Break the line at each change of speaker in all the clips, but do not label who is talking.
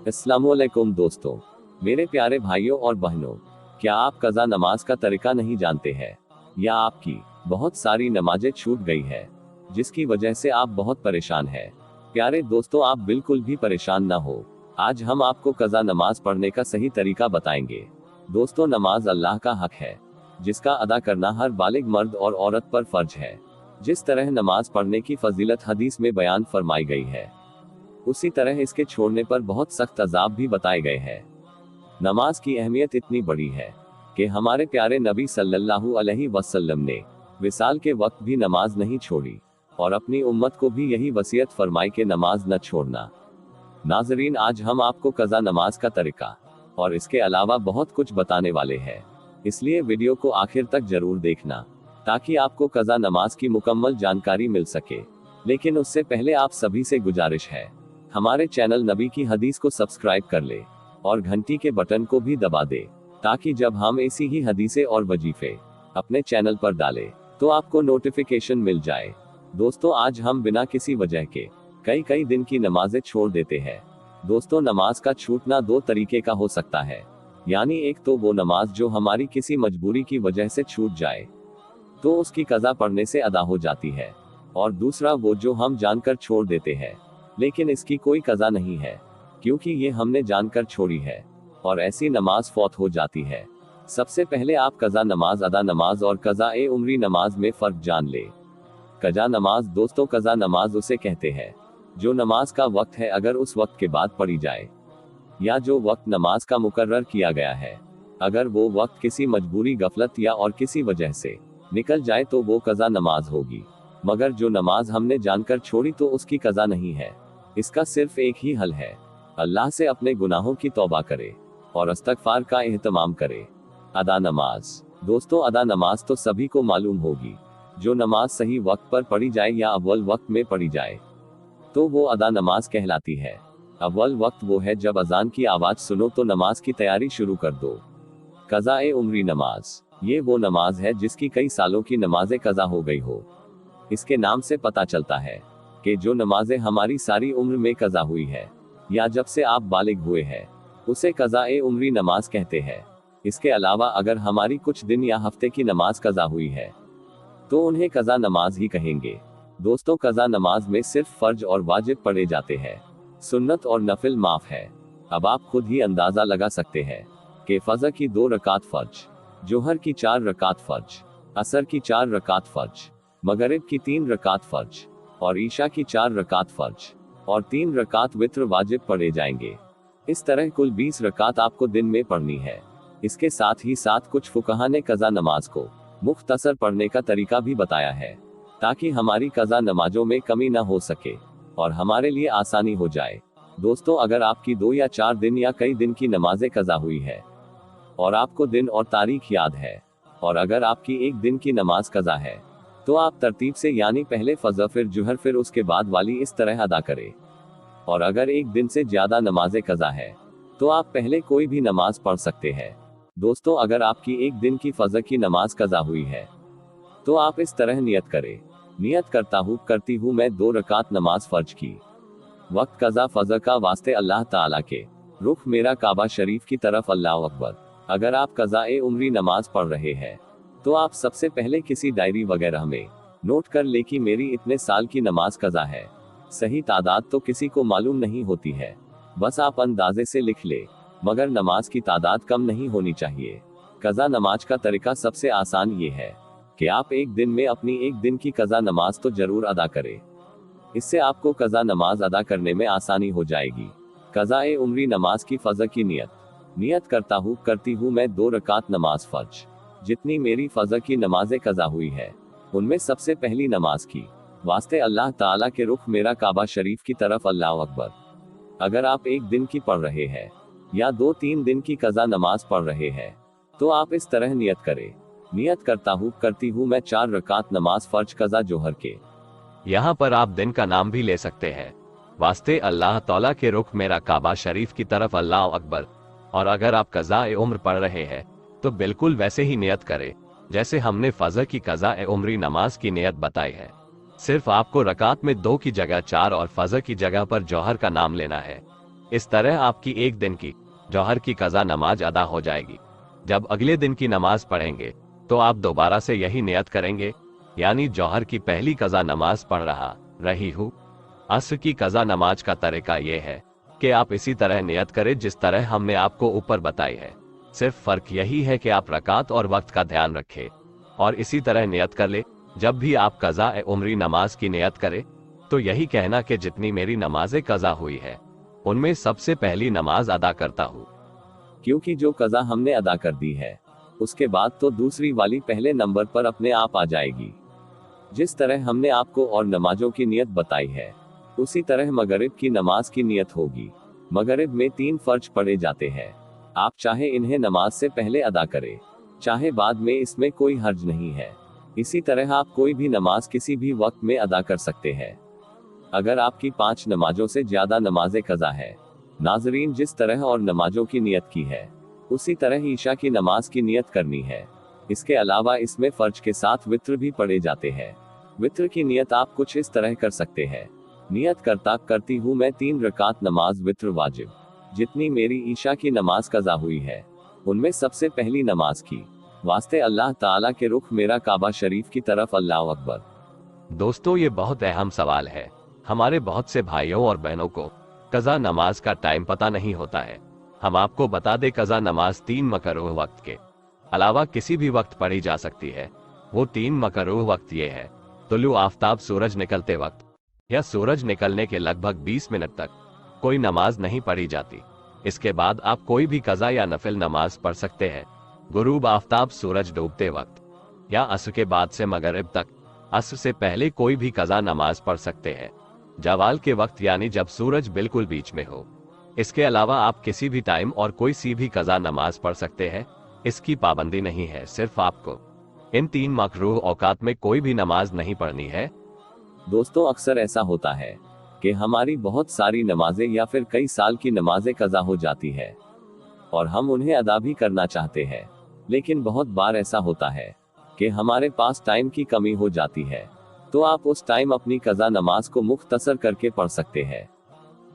अस्सलामुअलैकुम दोस्तों, मेरे प्यारे भाइयों और बहनों, क्या आप कज़ा नमाज का तरीका नहीं जानते हैं या आपकी बहुत सारी नमाजें छूट गई है जिसकी वजह से आप बहुत परेशान हैं। प्यारे दोस्तों, आप बिल्कुल भी परेशान ना हो। आज हम आपको कज़ा नमाज पढ़ने का सही तरीका बताएंगे। दोस्तों, नमाज अल्लाह का हक है जिसका अदा करना हर बालिग मर्द और औरत पर फर्ज है। जिस तरह नमाज पढ़ने की फजीलत हदीस में बयान फरमाई गई है, उसी तरह इसके छोड़ने पर बहुत सख्त अजाब भी बताए गए हैं। नमाज की अहमियत इतनी बड़ी है कि हमारे प्यारे नबी सल्लल्लाहु अलैहि वसल्लम ने विसाल के वक्त भी नमाज नहीं छोड़ी और अपनी उम्मत को भी यही वसीयत फरमाई कि नमाज न छोड़ना। नाजरीन, आज हम आपको कज़ा नमाज का तरीका और इसके अलावा बहुत कुछ बताने वाले हैं, इसलिए वीडियो को आखिर तक जरूर देखना ताकि आपको कज़ा नमाज की मुकम्मल जानकारी मिल सके। लेकिन उससे पहले आप सभी से गुजारिश है, हमारे चैनल नबी की हदीस को सब्सक्राइब कर ले और घंटी के बटन को भी दबा दे ताकि जब हम ऐसी ही हदीसें और वजीफे अपने चैनल पर डालें तो आपको नोटिफिकेशन मिल जाए। दोस्तों, आज हम बिना किसी वजह के कई दिन की नमाजें छोड़ देते हैं। दोस्तों, नमाज का छूटना दो तरीके का हो सकता है, यानी एक तो वो नमाज जो हमारी किसी मजबूरी की वजह से छूट जाए तो उसकी कज़ा पढ़ने से अदा हो जाती है, और दूसरा वो जो हम जानकर छोड़ देते हैं लेकिन इसकी कोई कज़ा नहीं है क्योंकि ये हमने जानकर छोड़ी है और ऐसी नमाज फौत हो जाती है। सबसे पहले आप कज़ा नमाज, अदा नमाज और कज़ा उम्री नमाज में फ़र्क जान ले। कज़ा नमाज दोस्तों, कज़ा नमाज उसे कहते हैं जो नमाज का वक्त है अगर उस वक्त के बाद पढ़ी जाए, या जो वक्त नमाज का मुकर्रर किया गया है अगर वो वक्त किसी मजबूरी, गफलत या और किसी वजह से निकल जाए तो वो कज़ा नमाज होगी। मगर जो नमाज हमने जानकर छोड़ी तो उसकी कज़ा नहीं है। इसका सिर्फ एक ही हल है, अल्लाह से अपने गुनाहों की तौबा करे और इस्तग़फ़ार का एहतमाम करे। अदा नमाज दोस्तों, अदा नमाज तो सभी को मालूम होगी। जो नमाज सही वक्त पर पढ़ी जाए या अव्वल वक्त में पढ़ी जाए तो वो अदा नमाज कहलाती है। अव्वल वक्त वो है जब अजान की आवाज सुनो तो नमाज की तैयारी शुरू कर दो। कज़ा उम्री नमाज, ये वो नमाज है जिसकी कई सालों की नमाजें कज़ा हो गई हो। इसके नाम से पता चलता है कि जो नमाजें हमारी सारी उम्र में कज़ा हुई है या जब से आप बालिग हुए हैं उसे कज़ा उम्री नमाज कहते हैं। इसके अलावा अगर हमारी कुछ दिन या हफ्ते की नमाज कज़ा हुई है तो उन्हें कज़ा नमाज ही कहेंगे। दोस्तों, कज़ा नमाज में सिर्फ फर्ज और वाजिब पढ़े जाते हैं, सुन्नत और नफिल माफ है। अब आप खुद ही अंदाजा लगा सकते हैं कि फजर की 2 रकात फर्ज, जोहर की 4 रकात फर्ज, असर की 4 रकात फर्ज, मगरिब की 3 रकात फर्ज और ईशा की 4 रकात फर्ज और 3 रकात वित्र वाजिब पढ़े जाएंगे। इस तरह कुल 20 रकात आपको दिन में पढ़नी है। इसके साथ ही साथ कुछ फुकहा ने कज़ा नमाज को मुख्तसर पढ़ने का तरीका भी बताया है ताकि हमारी कज़ा नमाजों में कमी न हो सके और हमारे लिए आसानी हो जाए। दोस्तों, अगर आपकी 2 या 4 दिन या कई दिन की नमाजें कज़ा हुई है और आपको दिन और तारीख याद है, और अगर आपकी एक दिन की नमाज कज़ा है तो आप तरतीब से, यानी पहले फजर फिर जुहर फिर उसके बाद वाली, इस तरह अदा करें। और अगर एक दिन से ज्यादा नमाजें कज़ा है तो आप पहले कोई भी नमाज पढ़ सकते हैं। दोस्तों, अगर आपकी एक दिन की फजर की नमाज कज़ा हुई है तो आप इस तरह नियत करें, नियत करती हूँ मैं 2 रकात नमाज फर्ज की। वक्त कज़ा फजर का वास्ते अल्लाह ताला के, रुख मेरा काबा शरीफ की तरफ, अल्लाह अकबर। अगर आप कज़ा उम्री नमाज पढ़ रहे हैं तो आप सबसे पहले किसी डायरी वगैरह में नोट कर ले कि मेरी इतने साल की नमाज कज़ा है। सही तादाद तो किसी को मालूम नहीं होती है, बस आप अंदाजे से लिख ले, मगर नमाज की तादाद कम नहीं होनी चाहिए। कज़ा नमाज का तरीका सबसे आसान ये है कि आप एक दिन में अपनी एक दिन की कज़ा नमाज तो जरूर अदा करें। इससे आपको कज़ा नमाज अदा करने में आसानी हो जाएगी। कज़ा उम्री नमाज की फजर की नियत करती हूँ मैं 2 रकात नमाज फर्ज। जितनी मेरी फजर की नमाजें कज़ा हुई है उनमें सबसे पहली नमाज की वास्ते अल्लाह ताला के रुख मेरा काबा शरीफ की तरफ, अल्लाह अकबर। अगर आप एक दिन की पढ़ रहे हैं या 2-3 दिन की कज़ा नमाज पढ़ रहे हैं तो आप इस तरह नियत करें, नियत करती हूँ मैं 4 रकात नमाज फर्ज कज़ा जोहर के।
यहाँ पर आप दिन का नाम भी ले सकते हैं, वास्ते अल्लाह ताला के रुख मेरा काबा शरीफ की तरफ, अल्लाह अकबर। और अगर आप कज़ा उम्र पढ़ रहे हैं तो बिल्कुल वैसे ही नियत करें जैसे हमने फजर की कज़ा उम्री नमाज की नियत बताई है। सिर्फ आपको रकात में 2 की जगह 4 और फजर की जगह पर जौहर का नाम लेना है। इस तरह आपकी एक दिन की जौहर की कज़ा नमाज अदा हो जाएगी। जब अगले दिन की नमाज पढ़ेंगे तो आप दोबारा से यही नियत करेंगे, यानी जौहर की पहली कज़ा नमाज पढ़ रही हूँ। असर की कज़ा नमाज का तरीका यह है कि आप इसी तरह नियत करें जिस तरह हमने आपको ऊपर बताई है। सिर्फ फर्क यही है कि आप रकात और वक्त का ध्यान रखें और इसी तरह नियत कर ले। जब भी आप कज़ा ए उम्री नमाज की नियत करें तो यही कहना कि जितनी मेरी नमाजें कज़ा हुई है उनमें सबसे पहली नमाज अदा करता हूँ।
क्योंकि जो कज़ा हमने अदा कर दी है उसके बाद तो दूसरी वाली पहले नंबर पर अपने आप आ जाएगी। जिस तरह हमने आपको और नमाजों की नियत बताई है उसी तरह मगरिब की नमाज की नियत होगी। मगरिब में 3 फर्ज पढ़े जाते हैं। आप चाहे इन्हें नमाज से पहले अदा करें चाहे बाद में, इसमें कोई हर्ज नहीं है। इसी तरह आप कोई भी नमाज किसी भी वक्त में अदा कर सकते हैं। अगर आपकी 5 नमाजों से ज्यादा नमाजें कज़ा है, नाजरीन जिस तरह और नमाजों की नियत की है उसी तरह ईशा की नमाज की नियत करनी है। इसके अलावा इसमें फर्ज के साथ वित्र भी पढ़े जाते हैं। वित्र की नियत आप कुछ इस तरह कर सकते हैं। नियत करती हूँ मैं 3 रकात नमाज वित्र वाजिब, जितनी मेरी ईशा की नमाज कज़ा हुई है उनमें सबसे पहली नमाज की वास्ते अल्लाह ताला के रुख मेरा काबा शरीफ की तरफ, अल्लाह अकबर।
दोस्तों, ये बहुत अहम सवाल है। हमारे बहुत से भाइयों और बहनों को कज़ा नमाज का टाइम पता नहीं होता है। हम आपको बता दें, कज़ा नमाज 3 मकरूह वक्त के अलावा किसी भी वक्त पढ़ी जा सकती है। वो 3 मकरूह वक्त ये है: तुलू आफताब सूरज निकलते वक्त या सूरज निकलने के लगभग 20 मिनट तक कोई नमाज नहीं पढ़ी जाती। इसके बाद आप कोई भी कज़ा या नफिल नमाज पढ़ सकते हैं। गुरूब आफताब सूरज डूबते वक्त या असर के बाद से मगरिब तक, असर से पहले कोई भी कज़ा नमाज पढ़ सकते हैं। जवाल के वक्त यानी जब सूरज बिल्कुल बीच में हो। इसके अलावा आप किसी भी टाइम और कोई सी भी कज़ा नमाज पढ़ सकते हैं। इसकी पाबंदी नहीं है, सिर्फ आपको इन 3 मकरूह औकात में कोई भी नमाज नहीं पढ़नी है।
दोस्तों, अक्सर ऐसा होता है कि हमारी बहुत सारी नमाजें या फिर कई साल की नमाजें कज़ा हो जाती है और हम उन्हें अदा भी करना चाहते हैं, लेकिन बहुत बार ऐसा होता है कि हमारे पास टाइम की कमी हो जाती है। तो आप उस टाइम अपनी कज़ा नमाज को मुख्तसर करके पढ़ सकते हैं,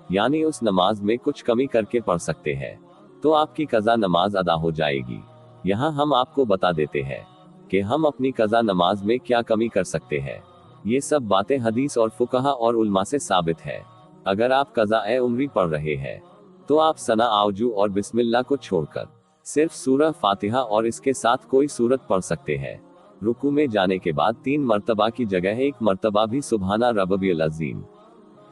यानी उस नमाज में कुछ कमी करके पढ़ सकते हैं, तो आपकी कज़ा नमाज अदा हो जाएगी। यहाँ हम आपको बता देते हैं कि हम अपनी कज़ा नमाज में क्या कमी कर सकते हैं। ये सब बातें हदीस और फुकहा और उल्मा से साबित है। अगर आप कज़ा ए उम्री पढ़ रहे हैं तो आप सना आउजू और बिस्मिल्लाह को छोड़कर सिर्फ सूरह फातिहा और इसके साथ कोई सूरत पढ़ सकते हैं। रुकू में जाने के बाद 3 मर्तबा की जगह 1 मर्तबा भी सुबहाना रब्बियल अज़ीम,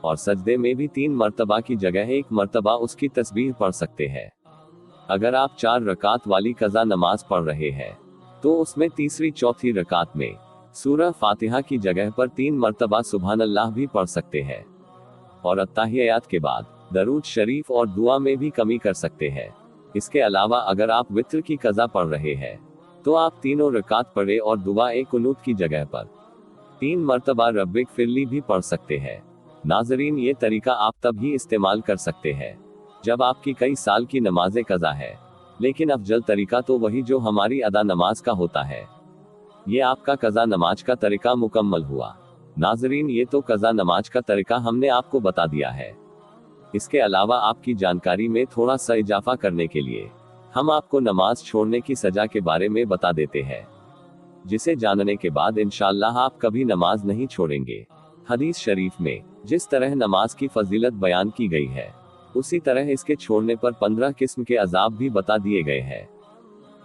और सजदे में भी 3 मर्तबा की जगह 1 मर्तबा उसकी तस्बीह पढ़ सकते हैं। अगर आप 4 रकात वाली कज़ा नमाज पढ़ रहे हैं तो उसमें तीसरी चौथी रकात में सूरह फातिहा की जगह पर 3 मर्तबा सुबहानल्लाह भी पढ़ सकते हैं, और अत्ताहियात के बाद दरूद शरीफ और दुआ में भी कमी कर सकते हैं। इसके अलावा अगर आप वित्र की कज़ा पढ़ रहे हैं तो आप तीनों रकात पढ़े और दुआ ए कुनूत की जगह पर 3 मर्तबा रब्बिक फिरली भी पढ़ सकते हैं। नाजरीन, ये तरीका आप तब ही इस्तेमाल कर सकते हैं जब आपकी कई साल की नमाजें कज़ा है, लेकिन अफजल तरीका तो वही जो हमारी अदा नमाज का होता है। ये आपका कज़ा नमाज का तरीका मुकम्मल हुआ। नाजरीन, ये तो कज़ा नमाज का तरीका हमने आपको बता दिया है। इसके अलावा आपकी जानकारी में थोड़ा सा इजाफा करने के लिए हम आपको नमाज छोड़ने की सजा के बारे में बता देते हैं, जिसे जानने के बाद इंशाअल्लाह आप कभी नमाज नहीं छोड़ेंगे। हदीस शरीफ में जिस तरह नमाज की फजीलत बयान की गई है उसी तरह इसके छोड़ने पर 15 किस्म के अजाब भी बता दिए गए हैं।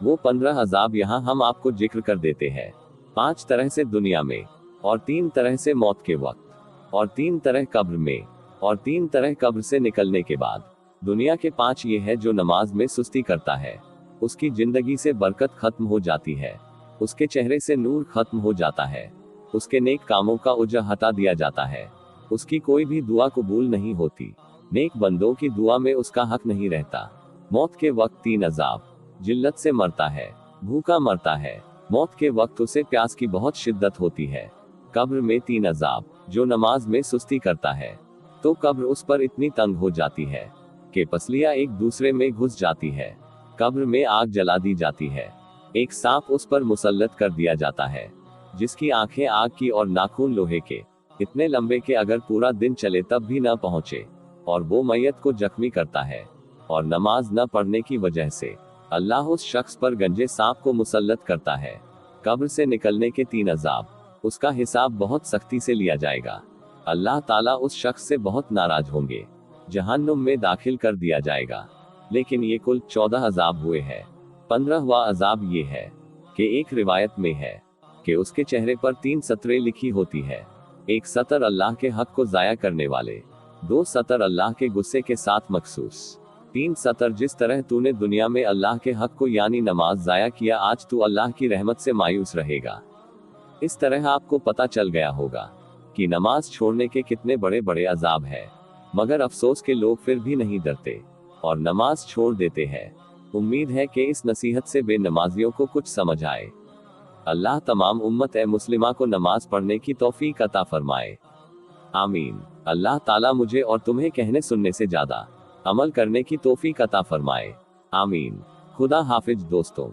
वो 15 अजाब यहाँ हम आपको जिक्र कर देते हैं। 5 तरह से दुनिया में, और 3 तरह से मौत के वक्त, और 3 तरह कब्र में, और 3 तरह कब्र से निकलने के बाद। दुनिया के 5 ये है: जो नमाज में सुस्ती करता है उसकी जिंदगी से बरकत खत्म हो जाती है, उसके चेहरे से नूर खत्म हो जाता है, उसके नेक कामों का उजर हटा दिया जाता है, उसकी कोई भी दुआ कबूल नहीं होती, नेक बंदों की दुआ में उसका हक नहीं रहता। मौत के वक्त 3 अजाब: जिल्लत से मरता है, भूखा मरता है, मौत के वक्त उसे प्यास की बहुत शिद्दत होती है। कब्र में 3 अजाब: जो नमाज में सुस्ती करता है तो कब्र उस पर इतनी तंग हो जाती है कि पसलियां एक दूसरे में घुस जाती है। कब्र में आग जला दी जाती है, एक सांप उस पर मुसल्लत कर दिया जाता है जिसकी आंखें आग की और नाखून लोहे के, इतने लंबे कि अगर पूरा दिन चले तब भी न पहुंचे। और वो मैयत को जख्मी करता है, और नमाज न पढ़ने की वजह से अल्लाह उस शख्स पर गंजे सांप को मुसल्लत करता है। कब्र से निकलने के 3 अजाब, उसका हिसाब बहुत सख्ती से लिया जाएगा। अल्लाह ताला उस शख्स से बहुत नाराज होंगे, जहन्नुम में दाखिल कर दिया जाएगा। लेकिन ये कुल 14 अजाब हुए हैं। 15वां अजाब ये है कि एक रिवायत में है कि उसके चेहरे पर 3 सतरें लिखी होती है। एक सतर अल्लाह के हक को जाया करने वाले, 2 सतर अल्लाह के गुस्से के साथ मखसूस, 3 सतर जिस तरह तूने दुनिया में अल्लाह के हक को यानी नमाज जाया किया, आज तू अल्लाह की रहमत से मायूस रहेगा। इस तरह आपको पता चल गया होगा कि नमाज छोड़ने के कितने बड़े बड़े अजाब है। मगर अफसोस के लोग फिर भी नहीं डरते और नमाज छोड़ देते हैं। उम्मीद है कि इस नसीहत से बेनमाजियों को कुछ समझ आए। अल्लाह तमाम उम्मत ए मुस्लिमा को नमाज पढ़ने की तौफीक अता फरमाए। आमीन। अल्लाह ताला मुझे और तुम्हें कहने सुनने से ज्यादा अमल करने की तौफीक अता फरमाए। आमीन। खुदा हाफिज दोस्तों।